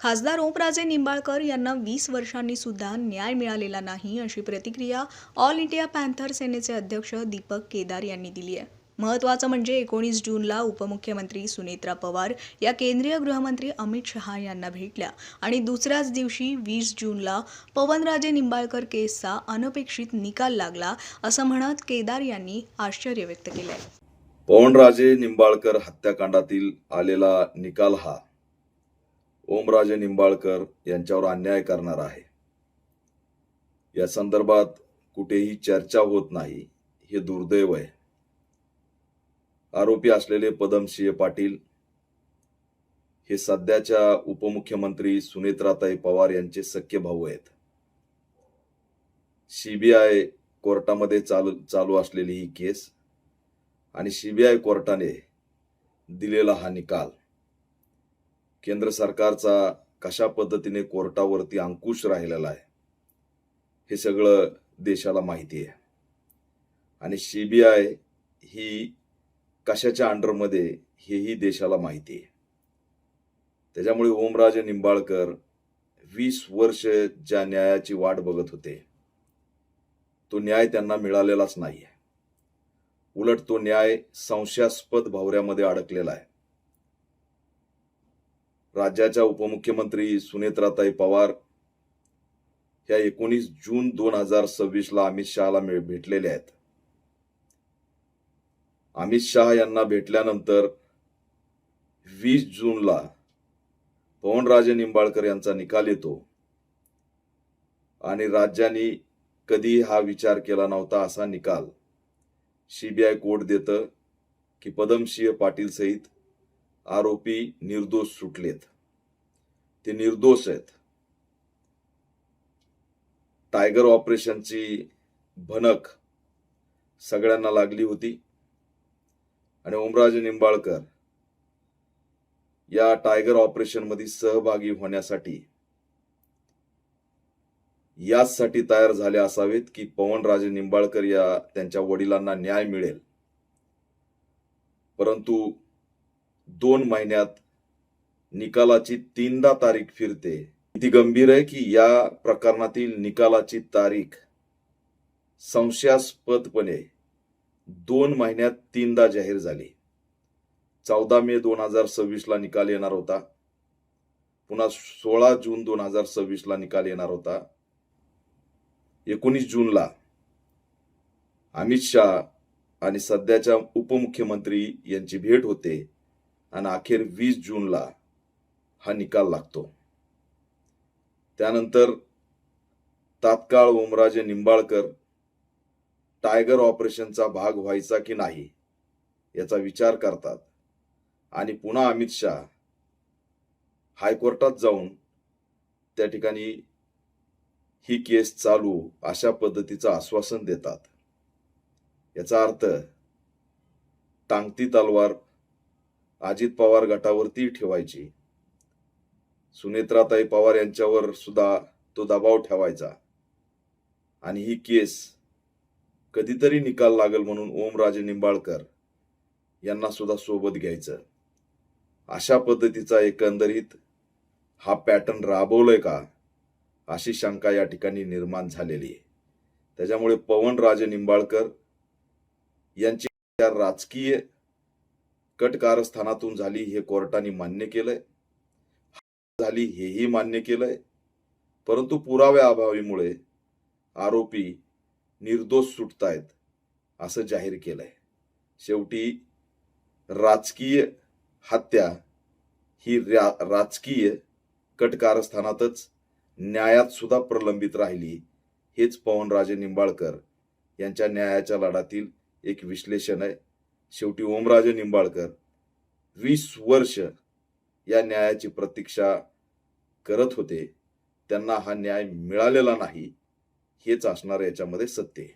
खासदार ओमराजे निंबाळकर यांना 20 वर्षांनी सुद्धा न्याय मिळालेला नाही, अशी प्रतिक्रिया ऑल इंडिया पॅन्थर सेनेचे अध्यक्ष दीपक केदार यांनी दिली आहे. महत्त्वाचं म्हणजे 19 जूनला उपमुख्यमंत्री सुनेत्रा पवार या केंद्रीय गृहमंत्री अमित शहा यांना भेटल्या आणि दुसऱ्याच दिवशी 20 जूनला पवनराजे निंबाळकर केसचा अनपेक्षित निकाल लागला, असं म्हणत केदार यांनी आश्चर्य व्यक्त केलंय. पवनराजे निंबाळकर हत्याकांडातील आलेला निकाल हा ओमराजे निंबाळकर यांच्यावर अन्याय करणारा आहे. या संदर्भात कुठेही चर्चा होत नाही, हे दुर्दैव आहे. आरोपी असलेले पदमसिंह पाटील हे सध्याच्या उपमुख्यमंत्री सुनेत्राताई पवार यांचे सख्खे भाऊ आहेत. सीबीआय कोर्टामध्ये चालू असलेली ही केस आणि सीबीआय कोर्टाने दिलेला हा निकाल, केंद्र सरकारचा कशा पद्धतीने कोर्टावरती अंकुश राहिलेला आहे हे सगळं देशाला माहिती आहे. आणि सीबीआय ही कशाच्या अंडरमध्ये हेही देशाला माहिती आहे. त्याच्यामुळे ओमराजे निंबाळकर 20 वर्ष ज्या न्यायाची वाट बघत होते, तो न्याय त्यांना मिळालेलाच नाही. उलट तो न्याय संशयास्पद भोवऱ्यामध्ये अडकलेला आहे. राज्याच्या उपमुख्यमंत्री सुनेत्राताई पवार ह्या 19 जून 2026 ला अमित शहाला भेटलेल्या आहेत. अमित शहा यांना भेटल्यानंतर 20 जूनला पवनराजे निंबाळकर यांचा निकाल येतो आणि राज्याने कधी हा विचार केला नव्हता असा निकाल सीबीआय कोर्ट देतं की पदमसिंह पाटील सहित आरोपी निर्दोष सुटलेत. ते निर्दोष आहेत. टायगर ऑपरेशनची भनक सगळ्यांना लागली होती आणि ओमराजे निंबाळकर या टायगर ऑपरेशन मध्ये सहभागी होण्यासाठी याचसाठी तयार झाले असावेत की पवनराजे निंबाळकर या त्यांच्या वडिलांना न्याय मिळेल. परंतु 2 महिन्यात निकालाची 3दा तारीख फिरते. किती गंभीर आहे की या प्रकरणातील निकालाची तारीख संशयास्पदपणे 2 महिन्यात 3दा जाहीर झाली. 14 मे 2026 ला निकाल येणार होता. पुन्हा 16 जून 2026 ला निकाल येणार होता. 19 जूनला अमित शहा आणि सध्याच्या उपमुख्यमंत्री यांची भेट होते आणि अखेर 20 जूनला हा निकाल लागतो. त्यानंतर तात्काळ ओमराजे निंबाळकर टायगर ऑपरेशनचा भाग व्हायचा की नाही याचा विचार करतात आणि पुन्हा अमित शहा हायकोर्टात जाऊन त्या ठिकाणी ही केस चालू अशा पद्धतीचं आश्वासन देतात. याचा अर्थ टांगती तलवार अजित पवार गटावरती ठेवायची, सुनेत्राताई पवार यांच्यावर सुद्धा तो दबाव ठेवायचा आणि ही केस कधीतरी निकाल लागेल म्हणून ओमराजे निंबाळकर यांना सुद्धा सोबत घ्यायचं. अशा पद्धतीचा एकंदरीत हा पॅटर्न राबवलाय का अशी शंका या ठिकाणी निर्माण झालेली आहे. त्याच्यामुळे पवनराजे निंबाळकर यांची राजकीय कट कारस्थानातून झाली हे कोर्टाने मान्य केलंय, झाली हेही मान्य केलंय. परंतु पुराव्याअभावीमुळे आरोपी निर्दोष सुटतायत असं जाहीर केलंय. शेवटी राजकीय हत्या ही राजकीय कट कारस्थानातच न्यायात सुद्धा प्रलंबित राहिली. हेच पवनराजे निंबाळकर यांच्या न्यायाच्या लढ्यातील एक विश्लेषण आहे. शेवटी ओमराजे निंबाळकर 20 वर्ष या न्यायाची प्रतीक्षा करत होते. त्यांना हा न्याय मिळालेला नाही, हेच असणार याच्यामध्ये सत्य आहे.